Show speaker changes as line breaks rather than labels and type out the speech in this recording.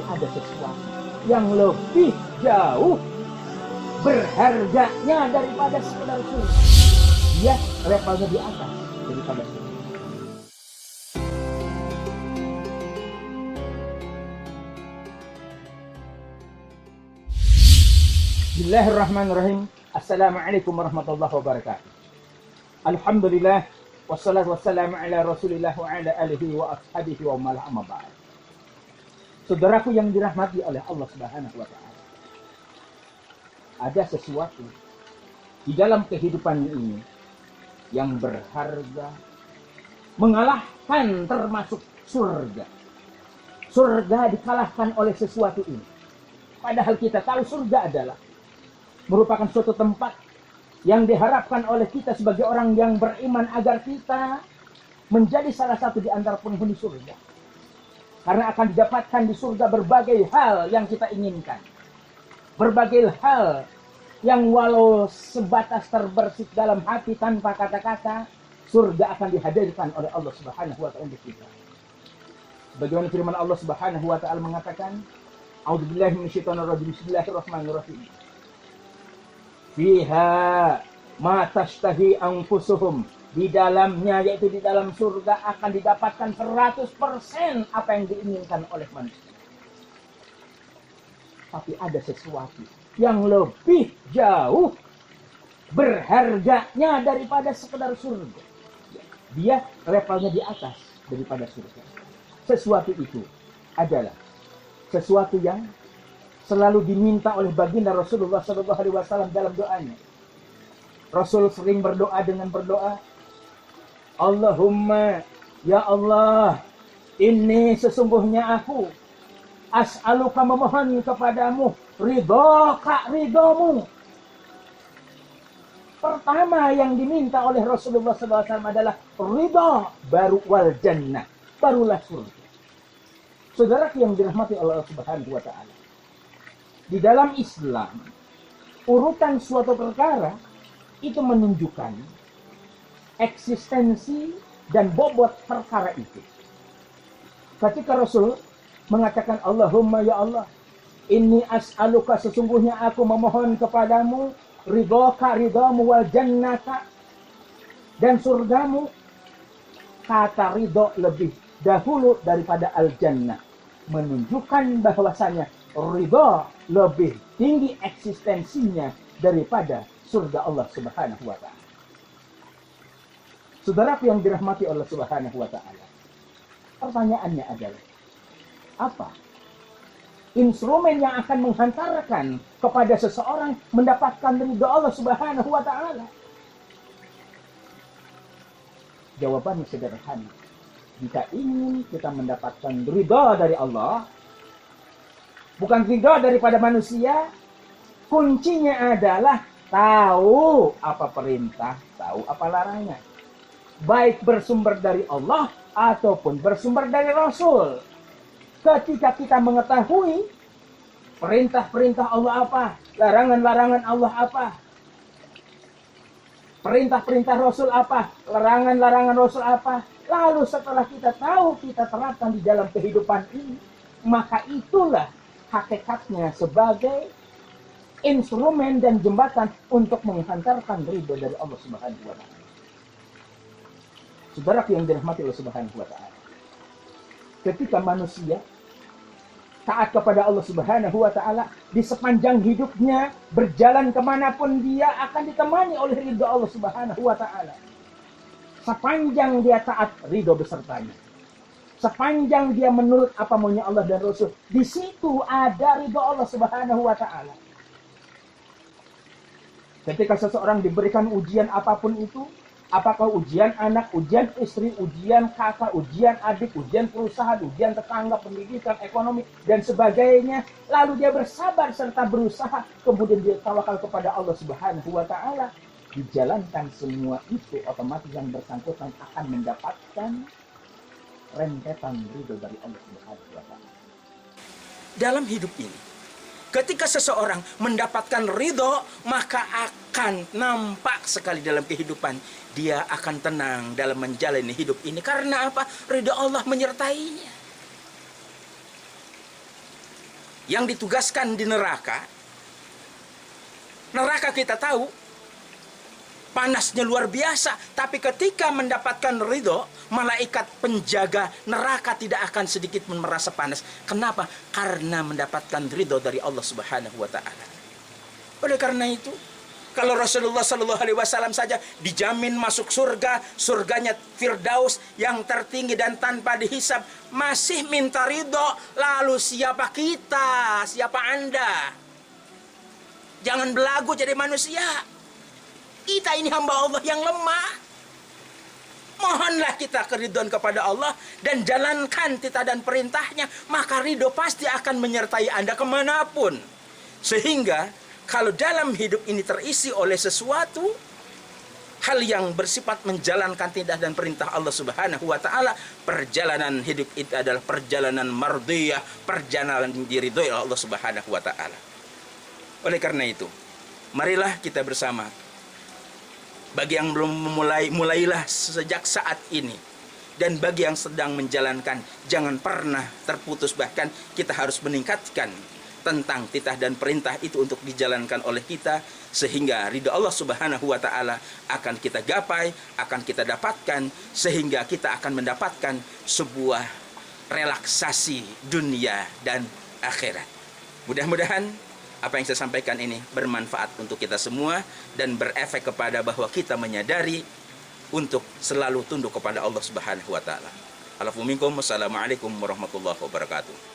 ada sesuatu yang lebih jauh berharganya daripada sekedar surga. Dia levelnya di atas daripada surga. Bismillahirrahmanirrahim. Assalamualaikum warahmatullahi wabarakatuh. Alhamdulillah wassalatu wassalamu ala Rasulillah wa ala alihi wa ashabihi wa man amma ba'd. Saudaraku yang dirahmati oleh Allah Subhanahu wa taala. Ada sesuatu di dalam kehidupan ini yang berharga, mengalahkan termasuk surga. Surga dikalahkan oleh sesuatu ini. Padahal kita tahu surga adalah merupakan suatu tempat yang diharapkan oleh kita sebagai orang yang beriman agar kita menjadi salah satu di antara penghuni surga. Karena akan didapatkan di surga berbagai hal yang kita inginkan. Berbagai hal yang walau sebatas terbersit dalam hati tanpa kata-kata, surga akan dihadirkan oleh Allah Subhanahu wa taala untuk kita. Bagaimana firman Allah Subhanahu wa taala mengatakan, A'udzubillahi minasyaitonirrajim. Bismillahirrahmanirrahim. Fiha ma tashtahi anfusuhum. Di dalamnya, yaitu di dalam surga, akan didapatkan 100% apa yang diinginkan oleh manusia. Tapi ada sesuatu yang lebih jauh berharganya daripada sekedar surga. Dia levelnya di atas daripada surga. Sesuatu itu adalah sesuatu yang selalu diminta oleh baginda Rasulullah SAW dalam doanya. Rasul sering berdoa dengan berdoa, Allahumma, ya Allah, ini sesungguhnya aku as'aluka memohon kepadamu ridhomu. Pertama yang diminta oleh Rasulullah SAW adalah ridho, baru wal jannah, barulah surga. Saudara yang dirahmati Allah Subhanahu wa taala. Di dalam Islam, urutan suatu perkara itu menunjukkan eksistensi dan bobot perkara itu. Ketika Rasul mengatakan Allahumma ya Allah, inni as'aluka, sesungguhnya aku memohon kepadamu ridhamu wal jannata, dan surgamu. Kata ridho lebih dahulu daripada al jannah, menunjukkan bahwasanya ridho lebih tinggi eksistensinya daripada surga Allah Subhanahu wa taala. Saudaraku yang dirahmati Allah Subhanahu wa taala. Pertanyaannya adalah, apa instrumen yang akan menghantarkan kepada seseorang mendapatkan ridha Allah Subhanahu wa taala? Jawabannya sederhana. Jika ingin kita mendapatkan ridha dari Allah, bukan ridha daripada manusia, kuncinya adalah tahu apa perintah, tahu apa larangan. Baik bersumber dari Allah ataupun bersumber dari Rasul. Ketika kita mengetahui perintah-perintah Allah apa, larangan-larangan Allah apa, perintah-perintah Rasul apa, larangan-larangan Rasul apa, lalu setelah kita tahu, kita terapkan di dalam kehidupan ini, maka itulah hakikatnya sebagai instrumen dan jembatan untuk menghantarkan ridho dari Allah Subhanahu wa taala. Saudara yang dirahmati Allah Subhanahu wa taala. Ketika manusia taat kepada Allah Subhanahu wa taala, di sepanjang hidupnya berjalan kemanapun dia akan ditemani oleh ridho Allah Subhanahu wa taala. Sepanjang dia taat, ridho besertanya. Sepanjang dia menurut apa maunya Allah dan Rasul, di situ ada ridho Allah Subhanahu wa taala. Ketika seseorang diberikan ujian apapun itu, apakah ujian anak, ujian istri, ujian kakak, ujian adik, ujian perusahaan, ujian tetangga, pendidikan, ekonomi, dan sebagainya, lalu dia bersabar serta berusaha, kemudian dia tawakal kepada Allah Subhanahu wa taala, dijalankan semua itu, otomatis yang bersangkutan akan mendapatkan rentetan ridho dari Allah Subhanahu wa taala.
Dalam hidup ini, ketika seseorang mendapatkan ridho, maka akan nampak sekali dalam kehidupan. Dia akan tenang dalam menjalani hidup ini. Karena apa? Ridho Allah menyertainya. yang ditugaskan di neraka. Neraka kita tahu panasnya luar biasa, tapi ketika mendapatkan ridho, malaikat penjaga neraka tidak akan sedikit pun merasa panas. Kenapa? Karena mendapatkan ridho dari Allah Subhanahu wa taala. Oleh karena itu, kalau Rasulullah Shallallahu Alaihi Wasallam saja dijamin masuk surga, surganya Firdaus yang tertinggi dan tanpa dihisab, masih minta ridho, lalu siapa kita? Siapa Anda? Jangan belagu jadi manusia. Kita ini hamba Allah yang lemah. Mohonlah kita keridhaan kepada Allah dan jalankan titah dan perintahnya, maka ridho pasti akan menyertai Anda kemanapun. Sehingga kalau dalam hidup ini terisi oleh sesuatu hal yang bersifat menjalankan titah dan perintah Allah Subhanahu wa taala, perjalanan hidup itu adalah perjalanan mardiyah, perjalanan diridhoi oleh Allah Subhanahu wa taala. Oleh karena itu, marilah kita bersama. Bagi yang belum memulai, mulailah sejak saat ini. Dan bagi yang sedang menjalankan, jangan pernah terputus. Bahkan kita harus meningkatkan tentang titah dan perintah itu untuk dijalankan oleh kita. Sehingga ridha Allah Subhanahu wa ta'ala akan kita gapai, akan kita dapatkan. Sehingga kita akan mendapatkan sebuah relaksasi dunia dan akhirat. Mudah-mudahan apa yang saya sampaikan ini bermanfaat untuk kita semua dan berefek kepada bahwa kita menyadari untuk selalu tunduk kepada Allah Subhanahu wa taala. Assalamualaikum warahmatullahi wabarakatuh.